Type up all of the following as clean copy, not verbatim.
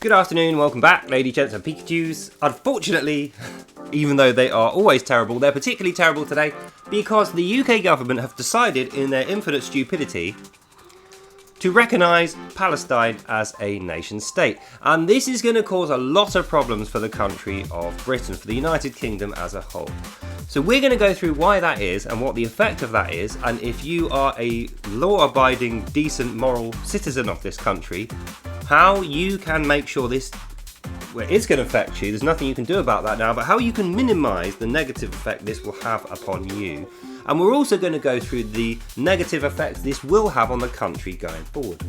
Good afternoon, welcome back, ladies, gents and Pikachus. Unfortunately, even though they are always terrible, they're particularly terrible today because the UK government have decided in their infinite stupidity to recognise Palestine as a nation state. And this is going to cause a lot of problems for the country of Britain, for the United Kingdom as a whole. So we're going to go through why that is and what the effect of that is, and if you are a law-abiding, decent, moral citizen of this country, how you can make sure this, well, it's going to affect you, there's nothing you can do about that now, but how you can minimise the negative effect this will have upon you. And we're also going to go through the negative effects this will have on the country going forward.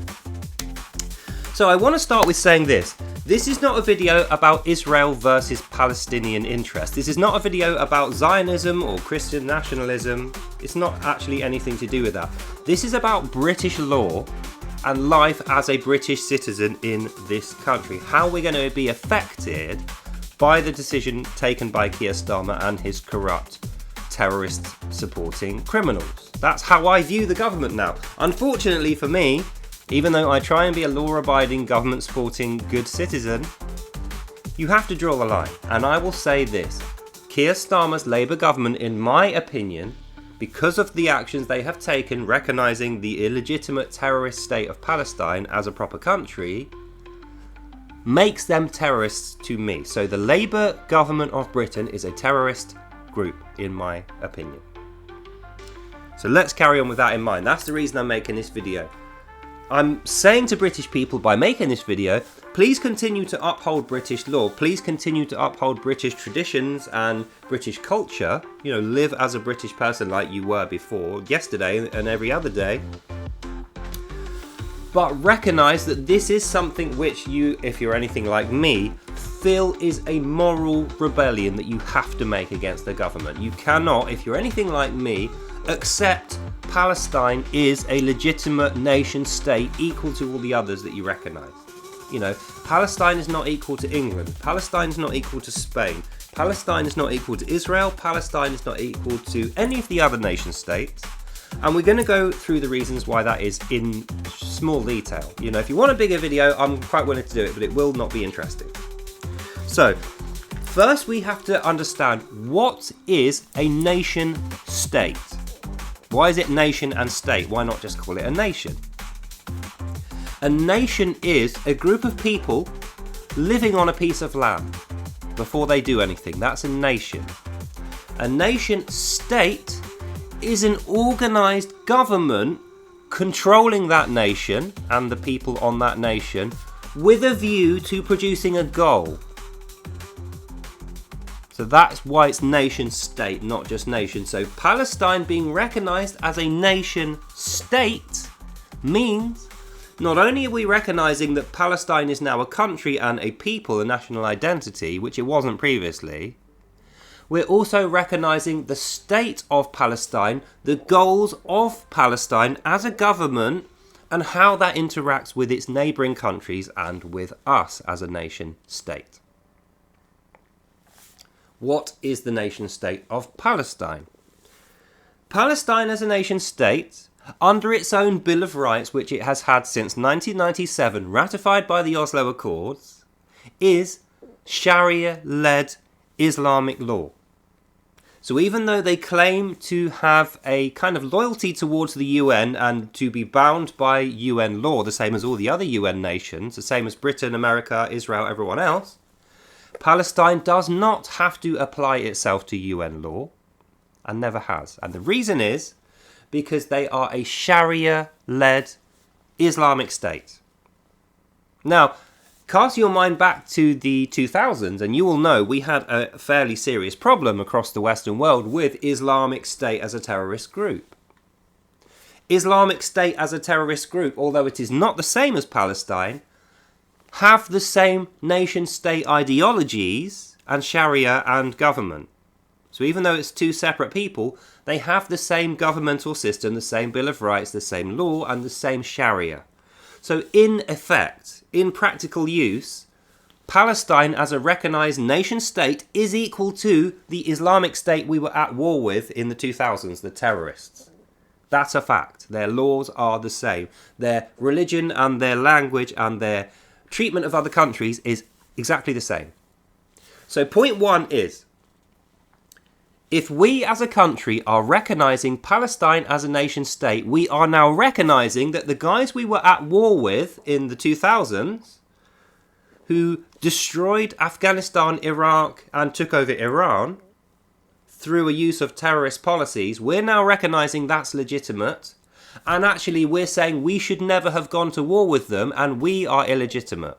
So I want to start with saying this. This is not a video about Israel versus Palestinian interest. This is not a video about Zionism or Christian nationalism. It's not actually anything to do with that. This is about British law and life as a British citizen in this country. How we're going to be affected by the decision taken by KIER Starmer and his corrupt terrorist supporting criminals. That's how I view the government now. Unfortunately for me, even though I try and be a law-abiding, government-supporting, good citizen, you have to draw the line. And I will say this, KIER Starmer's Labour government, in my opinion, because of the actions they have taken recognising the illegitimate terrorist state of Palestine as a proper country, makes them terrorists to me. So the Labour government of Britain is a terrorist group, in my opinion. So let's carry on with that in mind. That's the reason I'm making this video. I'm saying to British people by making this video, please continue to uphold British law. Please continue to uphold British traditions and British culture. You know, live as a British person like you were before, yesterday and every other day. But recognise that this is something which you, if you're anything like me, feel is a moral rebellion that you have to make against the government. You cannot, if you're anything like me, accept Palestine is a legitimate nation state equal to all the others that you recognise. You know, Palestine is not equal to England. Palestine is not equal to Spain. Palestine is not equal to Israel. Palestine is not equal to any of the other nation states. And we're going to go through the reasons why that is in small detail. You know, if you want a bigger video, I'm quite willing to do it, but it will not be interesting. So, first we have to understand, what is a nation state? Why is it nation and state? Why not just call it a nation? A nation is a group of people living on a piece of land before they do anything. That's a nation. A nation state is an organised government controlling that nation and the people on that nation with a view to producing a goal. So that's why it's nation state, not just nation. So Palestine being recognised as a nation state means not only are we recognising that Palestine is now a country and a people, a national identity, which it wasn't previously, we're also recognising the state of Palestine, the goals of Palestine as a government, and how that interacts with its neighbouring countries and with us as a nation state. What is the nation state of Palestine? Palestine as a nation state, under its own Bill of Rights, which it has had since 1997, ratified by the Oslo Accords, is Sharia-led Islamic law. So even though they claim to have a kind of loyalty towards the UN and to be bound by UN law, the same as all the other UN nations, the same as Britain, America, Israel, everyone else, Palestine does not have to apply itself to UN law, and never has. And the reason is because they are a Sharia-led Islamic state. Now, cast your mind back to the 2000s and you will know we had a fairly serious problem across the Western world with Islamic State as a terrorist group. Islamic State as a terrorist group, although it is not the same as Palestine, have the same nation-state ideologies and Sharia and government. So even though it's two separate people, they have the same governmental system, the same Bill of Rights, the same law and the same Sharia. So in effect, in practical use, Palestine as a recognised nation-state is equal to the Islamic State we were at war with in the 2000s, the terrorists. That's a fact. Their laws are the same. Their religion and their language and their treatment of other countries is exactly the same. So point one is, if we as a country are recognising Palestine as a nation state, we are now recognising that the guys we were at war with in the 2000s, who destroyed Afghanistan, Iraq and took over Iran through a use of terrorist policies, we're now recognising that's legitimate. And actually we're saying we should never have gone to war with them and we are illegitimate.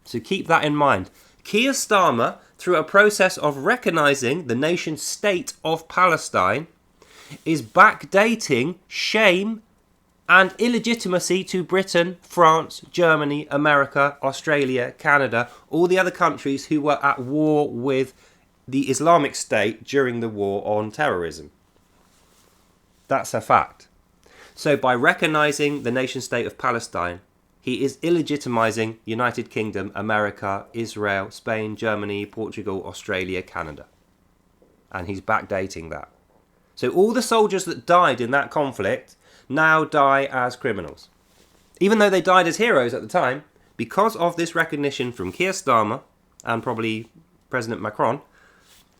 So keep that in mind. KIER Starmer, through a process of recognising the nation state of Palestine, is backdating shame and illegitimacy to Britain, France, Germany, America, Australia, Canada, all the other countries who were at war with the Islamic State during the war on terrorism. That's a fact. So by recognising the nation state of Palestine, he is illegitimizing United Kingdom, America, Israel, Spain, Germany, Portugal, Australia, Canada. And he's backdating that. So all the soldiers that died in that conflict now die as criminals. Even though they died as heroes at the time, because of this recognition from Keir Starmer and probably President Macron,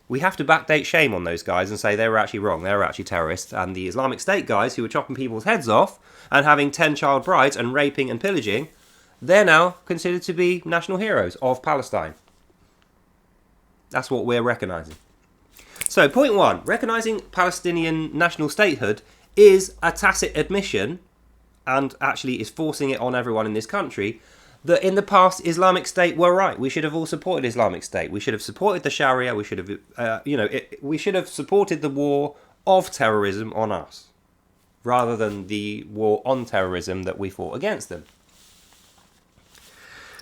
we have to backdate shame on those guys and say they were actually wrong, they were actually terrorists, and the Islamic State guys who were chopping people's heads off and having 10 child brides and raping and pillaging, they're now considered to be national heroes of Palestine. That's what we're recognising. So point one, recognising Palestinian national statehood is a tacit admission, and actually is forcing it on everyone in this country, that in the past Islamic State were right. We should have all supported Islamic State. We should have supported the Sharia. We should have, we should have supported the war of terrorism on us, rather than the war on terrorism that we fought against them.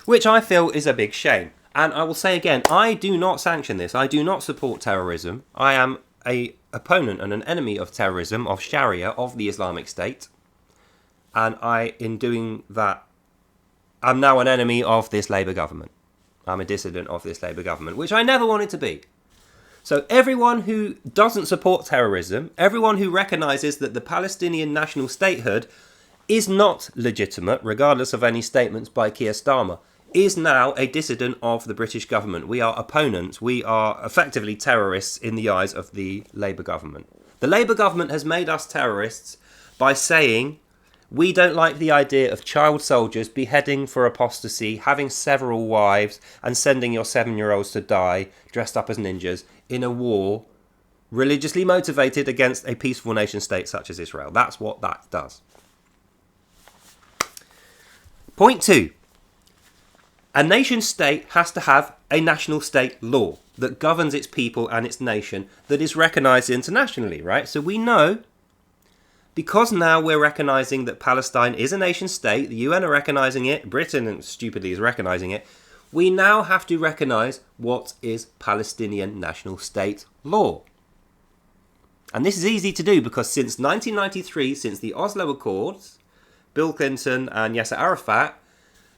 Which I feel is a big shame. And I will say again, I do not sanction this. I do not support terrorism. I am an opponent and an enemy of terrorism, of Sharia, of the Islamic State. And in doing that, I'm now an enemy of this Labour government. I'm a dissident of this Labour government, which I never wanted to be. So everyone who doesn't support terrorism, everyone who recognises that the Palestinian national statehood is not legitimate, regardless of any statements by Keir Starmer, is now a dissident of the British government. We are opponents. We are effectively terrorists in the eyes of the Labour government. The Labour government has made us terrorists by saying, we don't like the idea of child soldiers beheading for apostasy, having several wives, and sending your 7-year-olds to die dressed up as ninjas in a war religiously motivated against a peaceful nation state such as Israel. That's what that does. Point two. A nation state has to have a national state law that governs its people and its nation that is recognised internationally, right? So we know, because now we're recognising that Palestine is a nation state, the UN are recognising it, Britain stupidly is recognising it, we now have to recognise what is Palestinian national state law. And this is easy to do because since 1993, since the Oslo Accords, Bill Clinton and Yasser Arafat,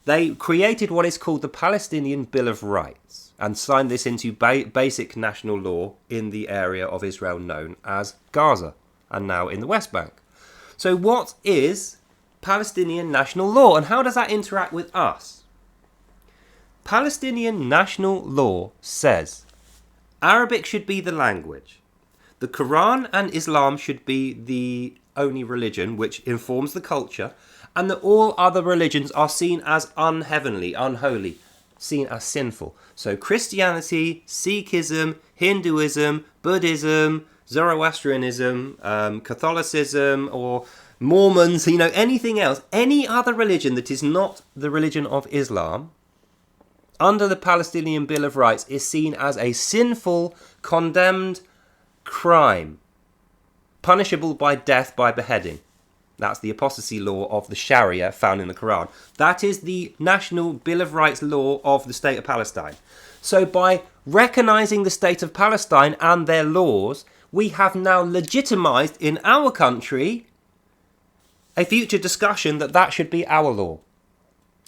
they created what is called the Palestinian Bill of Rights and signed this into basic national law in the area of Israel known as Gaza and now in the West Bank. So what is Palestinian national law and how does that interact with us? Palestinian national law says Arabic should be the language. The Quran and Islam should be the only religion which informs the culture, and that all other religions are seen as unheavenly, unholy, seen as sinful. So Christianity, Sikhism, Hinduism, Buddhism, Zoroastrianism, Catholicism, or Mormons, anything else, any other religion that is not the religion of Islam, under the Palestinian Bill of Rights is seen as a sinful, condemned crime, punishable by death by beheading. That's the apostasy law of the Sharia found in the Quran. That is the National Bill of Rights law of the State of Palestine. So by recognising the State of Palestine and their laws, we have now legitimised in our country a future discussion that should be our law.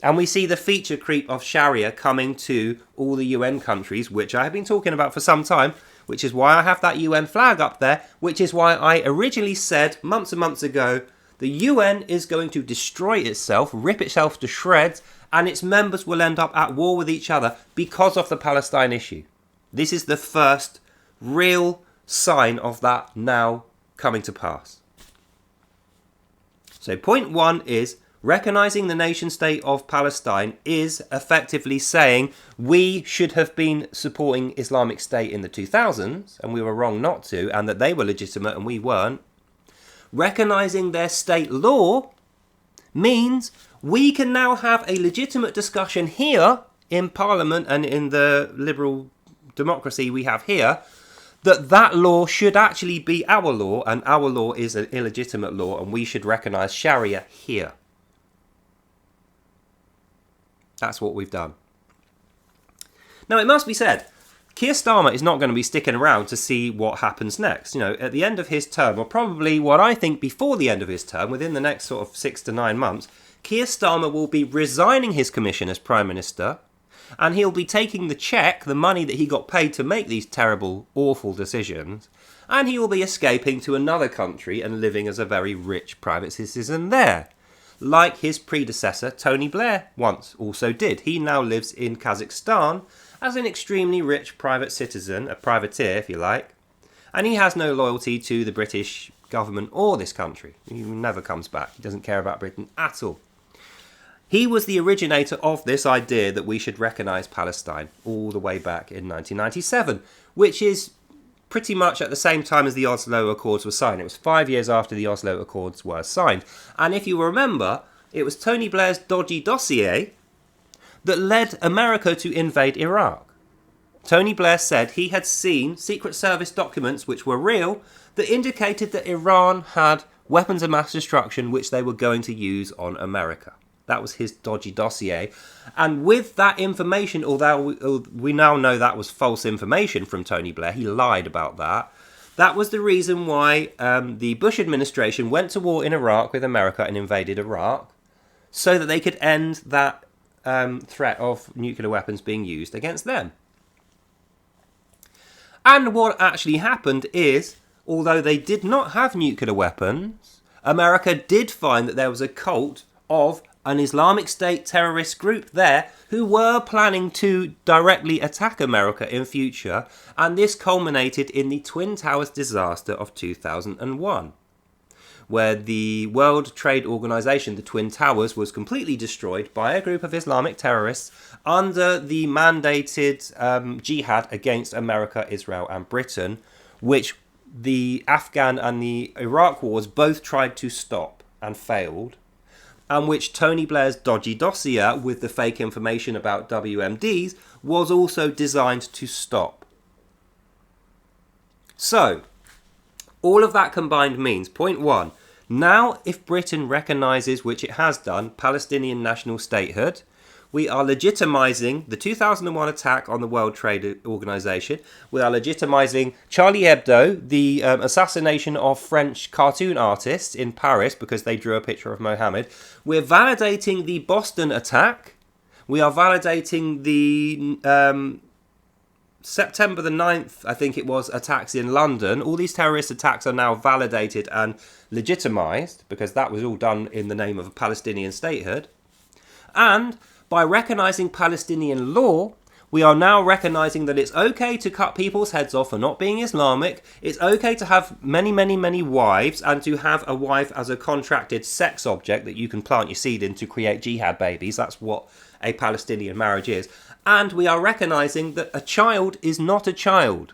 And we see the feature creep of Sharia coming to all the UN countries, which I have been talking about for some time, which is why I have that UN flag up there, which is why I originally said months and months ago, the UN is going to destroy itself, rip itself to shreds, and its members will end up at war with each other because of the Palestine issue. This is the first real sign of that now coming to pass. So point one is recognising the nation state of Palestine is effectively saying we should have been supporting Islamic State in the 2000s and we were wrong not to, and that they were legitimate and we weren't. Recognising their state law means we can now have a legitimate discussion here in Parliament and in the liberal democracy we have here, that law should actually be our law, and our law is an illegitimate law, and we should recognise Sharia here. That's what we've done. Now, it must be said, Keir Starmer is not going to be sticking around to see what happens next. You know, at the end of his term, or probably what I think before the end of his term, within the next sort of 6 to 9 months, Keir Starmer will be resigning his commission as Prime Minister, and he'll be taking the cheque, the money that he got paid to make these terrible, awful decisions, and he will be escaping to another country and living as a very rich private citizen there. Like his predecessor, Tony Blair, once also did. He now lives in Kazakhstan as an extremely rich private citizen, a privateer if you like, and he has no loyalty to the British government or this country. He never comes back. He doesn't care about Britain at all. He was the originator of this idea that we should recognise Palestine all the way back in 1997, which is pretty much at the same time as the Oslo Accords were signed. It was 5 years after the Oslo Accords were signed. And if you remember, it was Tony Blair's dodgy dossier that led America to invade Iraq. Tony Blair said he had seen Secret Service documents, which were real, that indicated that Iran had weapons of mass destruction which they were going to use on America. That was his dodgy dossier. And with that information, although we now know that was false information from Tony Blair, he lied about that. That was the reason why the Bush administration went to war in Iraq with America and invaded Iraq, so that they could end that threat of nuclear weapons being used against them. And what actually happened is, although they did not have nuclear weapons, America did find that there was a cult of an Islamic State terrorist group there who were planning to directly attack America in future, and this culminated in the Twin Towers disaster of 2001, where the World Trade Organization, the Twin Towers, was completely destroyed by a group of Islamic terrorists under the mandated jihad against America, Israel and Britain, which the Afghan and the Iraq wars both tried to stop and failed, and which Tony Blair's dodgy dossier with the fake information about WMDs was also designed to stop. So, all of that combined means, point one, now if Britain recognises, which it has done, Palestinian national statehood, we are legitimising the 2001 attack on the World Trade Organization. We are legitimising Charlie Hebdo, the assassination of French cartoon artists in Paris because they drew a picture of Mohammed. We're validating the Boston attack. We are validating the September the 9th, I think it was, attacks in London. All these terrorist attacks are now validated and legitimised because that was all done in the name of a Palestinian statehood. And by recognising Palestinian law, we are now recognising that it's okay to cut people's heads off for not being Islamic. It's okay to have many, many, many wives and to have a wife as a contracted sex object that you can plant your seed in to create jihad babies. That's what a Palestinian marriage is. And we are recognising that a child is not a child.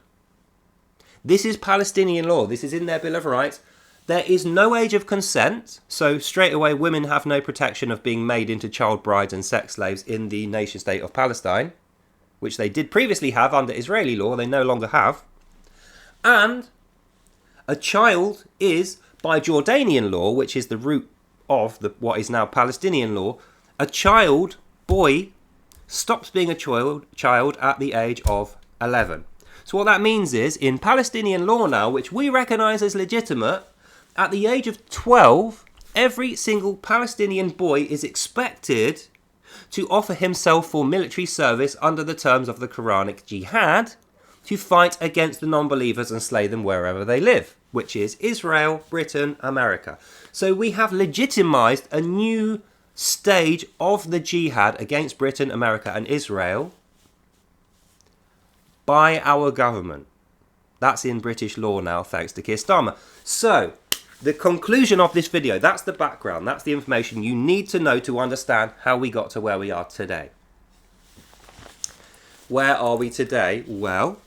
This is Palestinian law. This is in their Bill of Rights. There is no age of consent, so straight away women have no protection of being made into child brides and sex slaves in the nation state of Palestine, which they did previously have under Israeli law, they no longer have. And a child is, by Jordanian law, which is the root of what is now Palestinian law, a child, boy, stops being a child at the age of 11. So what that means is, in Palestinian law now, which we recognise as legitimate, at the age of 12, every single Palestinian boy is expected to offer himself for military service under the terms of the Quranic jihad, to fight against the non-believers and slay them wherever they live, which is Israel, Britain, America. So we have legitimized a new stage of the jihad against Britain, America and Israel by our government. That's in British law now, thanks to KIER Starmer. So, the conclusion of this video, that's the background, that's the information you need to know to understand how we got to where we are today. Where are we today? Well,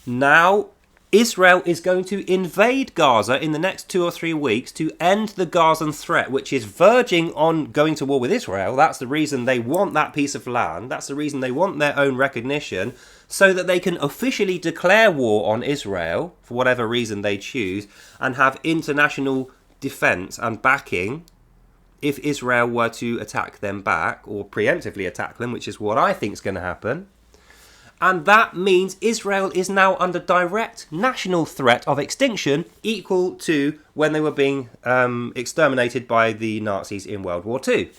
now Israel is going to invade Gaza in the next 2 or 3 weeks to end the Gazan threat, which is verging on going to war with Israel. That's the reason they want that piece of land. That's the reason they want their own recognition, so that they can officially declare war on Israel, for whatever reason they choose, and have international defense and backing if Israel were to attack them back, or preemptively attack them, which is what I think is going to happen. And that means Israel is now under direct national threat of extinction, equal to when they were being exterminated by the Nazis in World War II.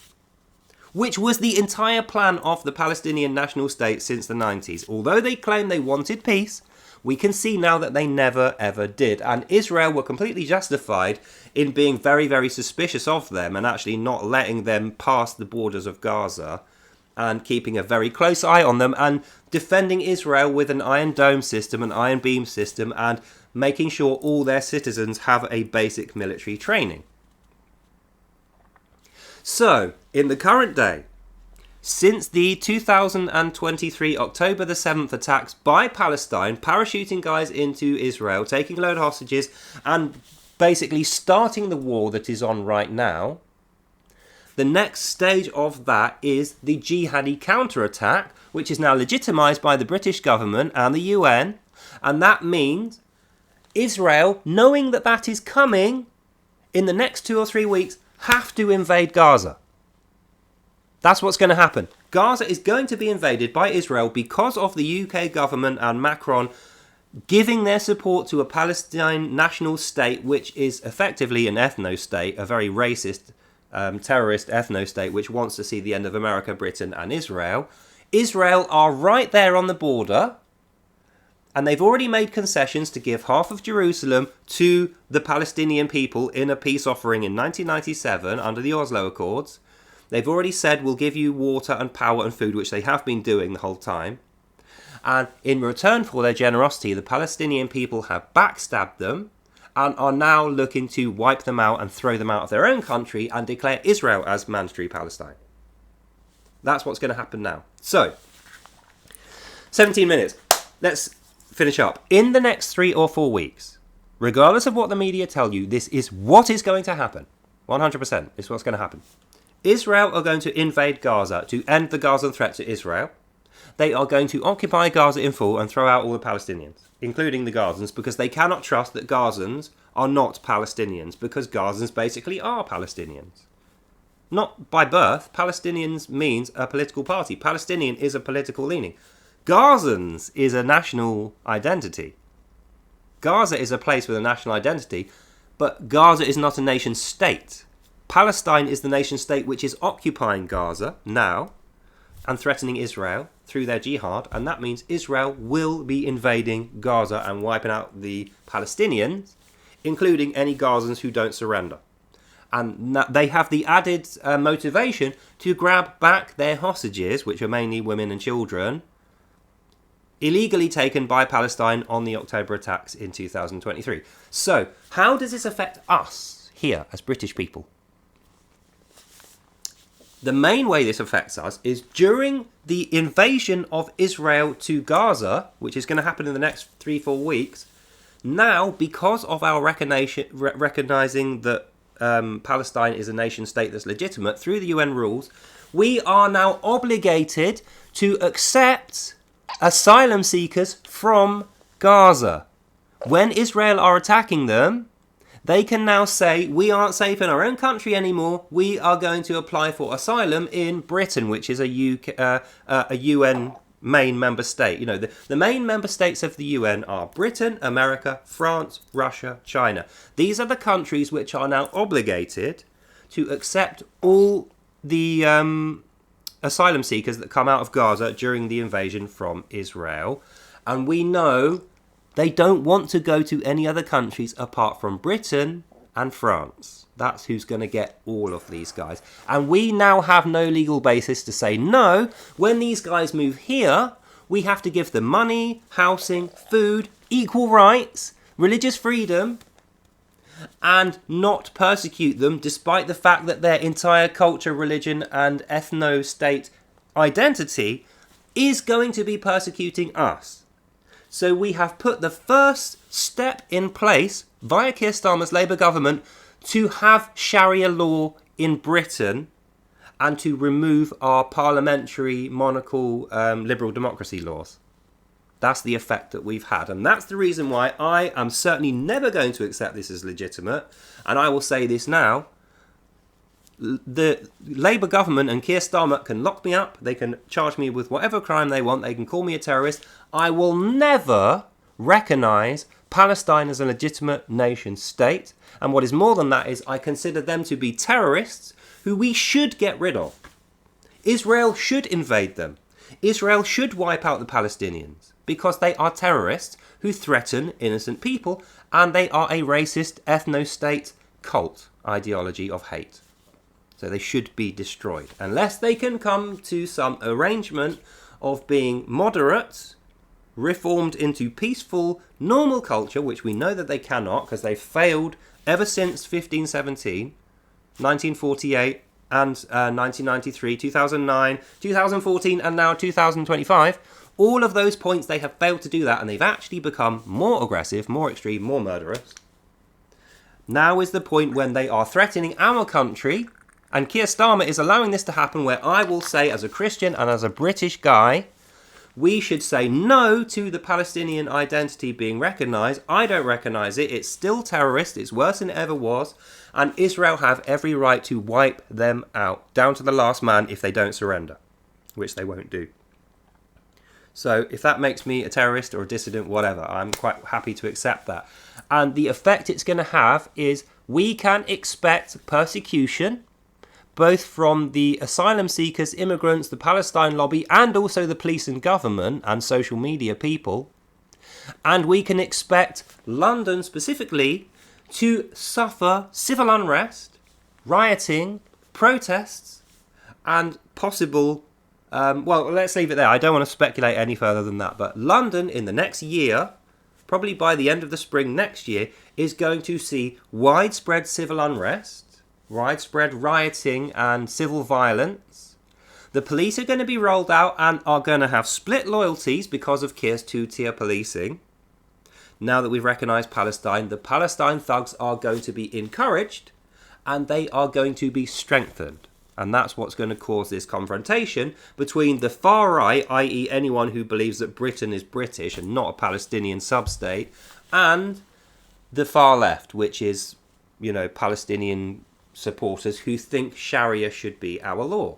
Which was the entire plan of the Palestinian national state since the 90s. Although they claim they wanted peace, we can see now that they never ever did. And Israel were completely justified in being very, very suspicious of them and actually not letting them pass the borders of Gaza, and keeping a very close eye on them and defending Israel with an Iron Dome system, an Iron Beam system, and making sure all their citizens have a basic military training. So, in the current day, since the 2023 October the 7th attacks by Palestine, parachuting guys into Israel, taking a load of hostages, and basically starting the war that is on right now, the next stage of that is the jihadi counterattack, which is now legitimised by the British government and the UN. And that means Israel, knowing that that is coming, in the next 2 or 3 weeks, have to invade Gaza. That's what's going to happen. Gaza is going to be invaded by Israel because of the UK government and Macron giving their support to a Palestine national state, which is effectively an ethno-state, a very racist terrorist ethno-state which wants to see the end of America, Britain and Israel. Israel are right there on the border, and they've already made concessions to give half of Jerusalem to the Palestinian people in a peace offering in 1997 under the Oslo Accords. They've already said we'll give you water and power and food, which they have been doing the whole time. And in return for their generosity, the Palestinian people have backstabbed them and are now looking to wipe them out and throw them out of their own country and declare Israel as mandatory Palestine. That's what's going to happen now. So, 17 minutes. Let's finish up. In the next 3 or 4 weeks, regardless of what the media tell you, this is what is going to happen. 100% is what's going to happen. Israel are going to invade Gaza to end the Gazan threat to Israel. They are going to occupy Gaza in full and throw out all the Palestinians, including the Gazans, because they cannot trust that Gazans are not Palestinians, because Gazans basically are Palestinians. Not by birth. Palestinians means a political party. Palestinian is a political leaning. Gazans is a national identity. Gaza is a place with a national identity, but Gaza is not a nation state. Palestine is the nation state which is occupying Gaza now and threatening Israel through their jihad, and that means Israel will be invading Gaza and wiping out the Palestinians, including any Gazans who don't surrender. And they have the added motivation to grab back their hostages, which are mainly women and children, illegally taken by Palestine on the October attacks in 2023. So, how does this affect us here as British people? The main way this affects us is during the invasion of Israel to Gaza, which is going to happen in the next 3-4 weeks. Now, because of our recognizing that Palestine is a nation state that's legitimate through the UN rules, we are now obligated to accept asylum seekers from Gaza. When Israel are attacking them, they can now say, we aren't safe in our own country anymore, we are going to apply for asylum in Britain, which is a UN main member state. You know, the main member states of the UN are Britain, America, France, Russia, China. These are the countries which are now obligated to accept all the asylum seekers that come out of Gaza during the invasion from Israel. And we know they don't want to go to any other countries apart from Britain and France. That's who's going to get all of these guys. And we now have no legal basis to say no. When these guys move here, we have to give them money, housing, food, equal rights, religious freedom, and not persecute them despite the fact that their entire culture, religion, and ethno-state identity is going to be persecuting us. So we have put the first step in place via Keir Starmer's Labour government to have Sharia law in Britain and to remove our parliamentary, monarchical, liberal democracy laws. That's the effect that we've had. And that's the reason why I am certainly never going to accept this as legitimate. And I will say this now. The Labour government and Keir Starmer can lock me up. They can charge me with whatever crime they want. They can call me a terrorist. I will never recognise Palestine as a legitimate nation state. And what is more than that is I consider them to be terrorists who we should get rid of. Israel should invade them. Israel should wipe out the Palestinians because they are terrorists who threaten innocent people, and they are a racist ethno-state cult ideology of hate. So they should be destroyed unless they can come to some arrangement of being moderate, reformed into peaceful, normal culture, which we know that they cannot because they've failed ever since 1517, 1948, and 1993, 2009, 2014, and now 2025. All of those points, they have failed to do that, and they've actually become more aggressive, more extreme, more murderous. Now is the point when they are threatening our country, and Keir Starmer is allowing this to happen, where I will say, as a Christian and as a British guy, we should say no to the Palestinian identity being recognised. I don't recognise it. It's still terrorist. It's worse than it ever was. And Israel have every right to wipe them out, down to the last man, if they don't surrender, which they won't do. So if that makes me a terrorist or a dissident, whatever, I'm quite happy to accept that. And the effect it's going to have is we can expect persecution, both from the asylum seekers, immigrants, the Palestine lobby, and also the police and government and social media people. And we can expect London specifically to suffer civil unrest, rioting, protests, and possible... well, let's leave it there. I don't want to speculate any further than that. But London in the next year, probably by the end of the spring next year, is going to see widespread civil unrest, widespread rioting and civil violence. The police are going to be rolled out and are going to have split loyalties because of Keir's two-tier policing. Now that we've recognised Palestine, the Palestine thugs are going to be encouraged and they are going to be strengthened. And that's what's going to cause this confrontation between the far right, i.e. anyone who believes that Britain is British and not a Palestinian sub-state, and the far left, which is, Palestinian supporters who think Sharia should be our law.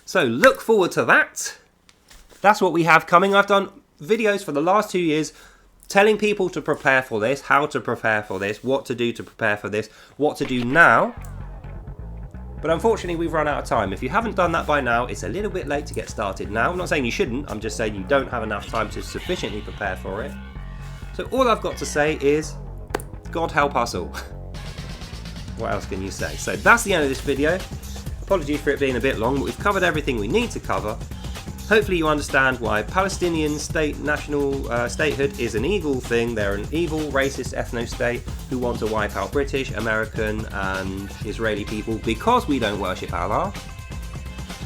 So look forward to that. That's what we have coming. I've done videos for the last 2 years telling people to prepare for this, how to prepare for this, what to do to prepare for this, what to do now. But unfortunately, we've run out of time. If you haven't done that by now, it's a little bit late to get started now. I'm not saying you shouldn't. I'm just saying you don't have enough time to sufficiently prepare for it. So all I've got to say is, God help us all. What else can you say? So that's the end of this video. Apologies for it being a bit long, but we've covered everything we need to cover. Hopefully you understand why Palestinian national statehood is an evil thing. They're an evil, racist ethno-state who want to wipe out British, American and Israeli people because we don't worship Allah.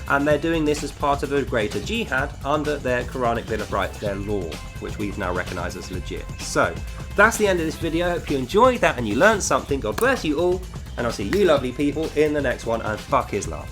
And they're doing this as part of a greater jihad under their Quranic Bill of Rights, their law, which we've now recognised as legit. So that's the end of this video. I hope you enjoyed that and you learned something. God bless you all. And I'll see you lovely people in the next one, and fuck Islam.